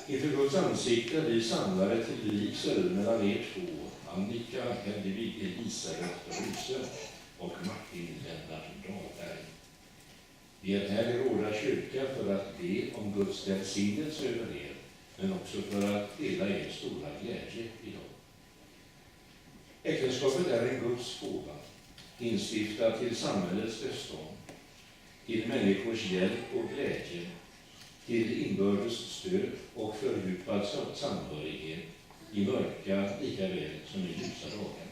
Inför Guds ansikte blir samlade till vigsel mellan er två, Annika Hedvig Elisabeth Bruse och Martin Lennart Dahlberg. Vi är här i Råda kyrka för att be om Guds välsignelse över er, men också för att dela er stora glädje idag. Äktenskapet är en Guds gåva, instiftad till samhällets bestånd, till människors hjälp och glädje, till inbördes stöd och fördjupad samhörighet i mörka lika väl som i ljusa dagar.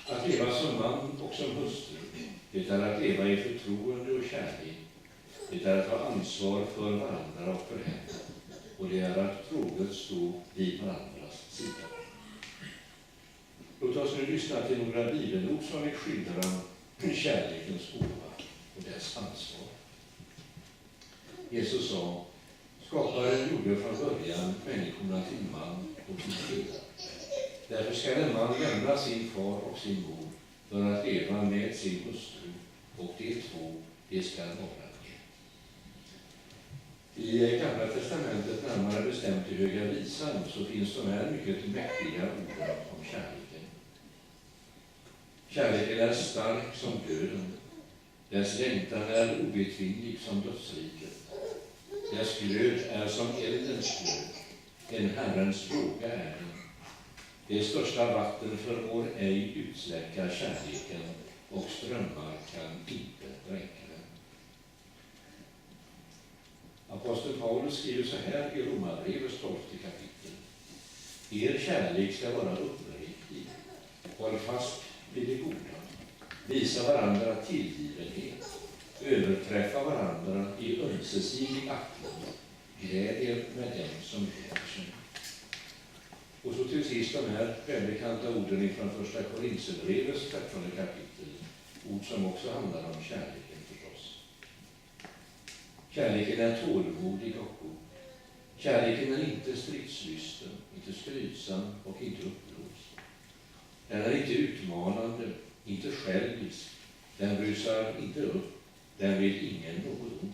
Att leva som man och som hustru, det är att leva i förtroende och kärlek. Det är att ta ansvar för varandra och för henne. Och det är att troget stå vid varandras sida. Låt oss nu lyssna till några bibelord som vill skildra kärlekens gåva och dess ansvar. Jesus sa: skaparen gjorde från början människorna till man och till kvinna. Därför ska en man lämna sin far och sin mor för att leva med sin hustru, och de två, det ska vara det. I Gamla testamentet, närmare bestämt i Höga visan, så finns de här mycket mäktiga orden om kärleken. Kärleken är stark som döden. Dess längtan är obetvinglig som dödsriket. Dess glöd är som eldens glöd. En Herrens låga är den. Det största vatten förmår ej utsläcka kärleken, och strömmar kan inte dränka den. Aposteln Paulus skriver så här i Romarbrevets 12 kapitel. Er kärlek ska vara uppriktig. Håll fast vid det goda. Visa varandra tillgivenhet. Överträffa varandra i ömsesidig aktning. Gläd er med dem som gläder sig. Och så till sist de här välbekanta orden från första Korinthierbrevets 13 kapitel. Ord som också handlar om kärleken förstås. Kärleken är tålmodig och god. Kärleken är inte stridslysten, inte skrytsam och inte uppblåst. Den är inte utmanande, inte självisk. Den rusar inte upp. Den vill ingen något ont.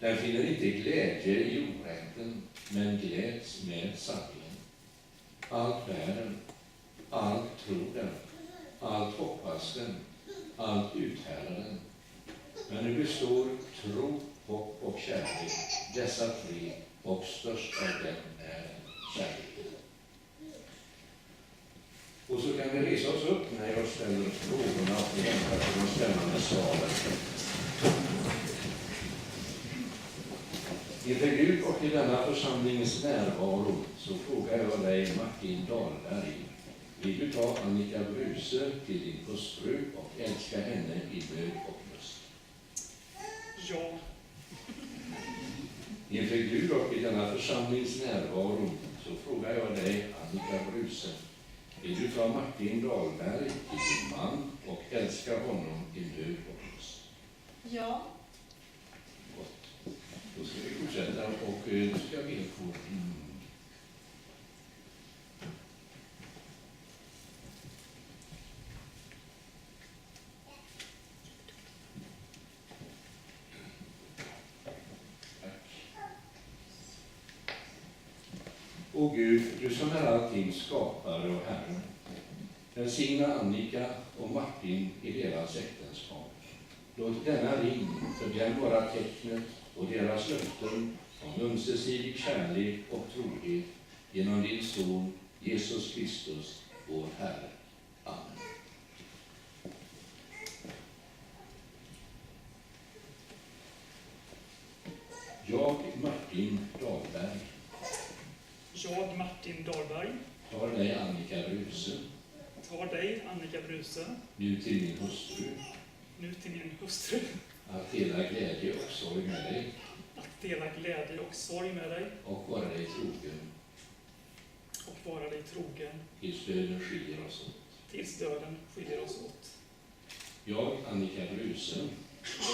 Den finner inte glädje i orätten, men gläds med sanningen. Allt bär den, allt tror den, allt hoppas den, allt uthärdar den. Men nu består tro, hopp och kärlek, dessa tre, och störst av dem är kärleken. Och så kan vi resa oss upp när jag ställer frågorna och väntar på de spännande svaren. Inför Gud och i denna församlingens närvaro så frågar jag dig, Martin Dahlberg, vill du ta Annika Bruse till din hustru och älska henne i nöd och lust? Ja. Inför Gud och i denna församlings närvaro så frågar jag dig, Annika Bruse, vill du ta Martin Dahlberg till din man och älska honom i nöd och lust? Ja. Gott. Då ska vi fortsätta och nu ska vi få... O Gud, du som är allting skapare och Herre, välsigna Annika och Martin i deras äktenskap. Låt denna ring för dem vara tecknet och deras löften om ömsesidig kärlek och trohet genom din son Jesus Kristus, vår Herre. Amen. Jag, Martin Dahlberg. Jag, Martin Dahlberg. Tar dig, Annika Bruse. Tar dig, Annika Bruse. Nu till min hustru. Nu till min hustru. Att dela glädje och sorg med dig. Att dela glädje och sorg med dig. Och vara dig trogen. Och vara dig trogen. Tills döden skiljer oss åt. Tills döden skiljer oss åt. Jag, Annika Bruse.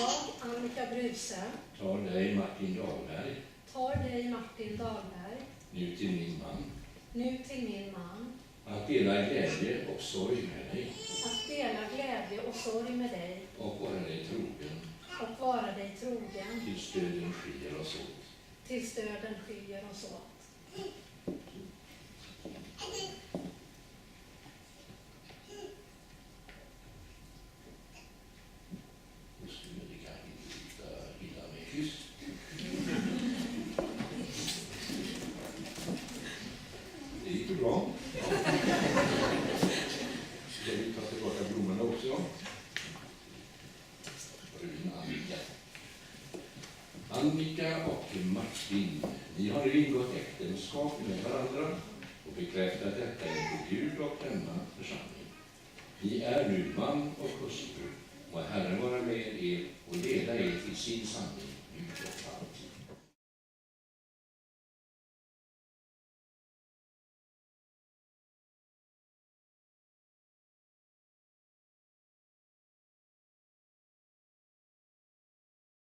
Jag, Annika Bruse. Tar dig, Martin Dahlberg. Tar dig, Martin Dahlberg. Nu till min man. Nu till min man. Att dela glädje och sorg med dig. Att dela glädje och sorg med dig. Och vara dig trogen. Och vara dig trogen. Tills döden skiljer oss åt. tills döden skiljer oss åt. Då skulle det kanske inte lita illa med kyss. Det gick ju bra. Ska vi ta tillbaka blommorna också? Brun Annika. Annika och Martin, ni har ju ingått äktenskap med varandra och bekräftat detta inför Gud och denna församling. Ni är nu man och hustru och Herren vara med er och leda er till sin sanning, Gud och allt.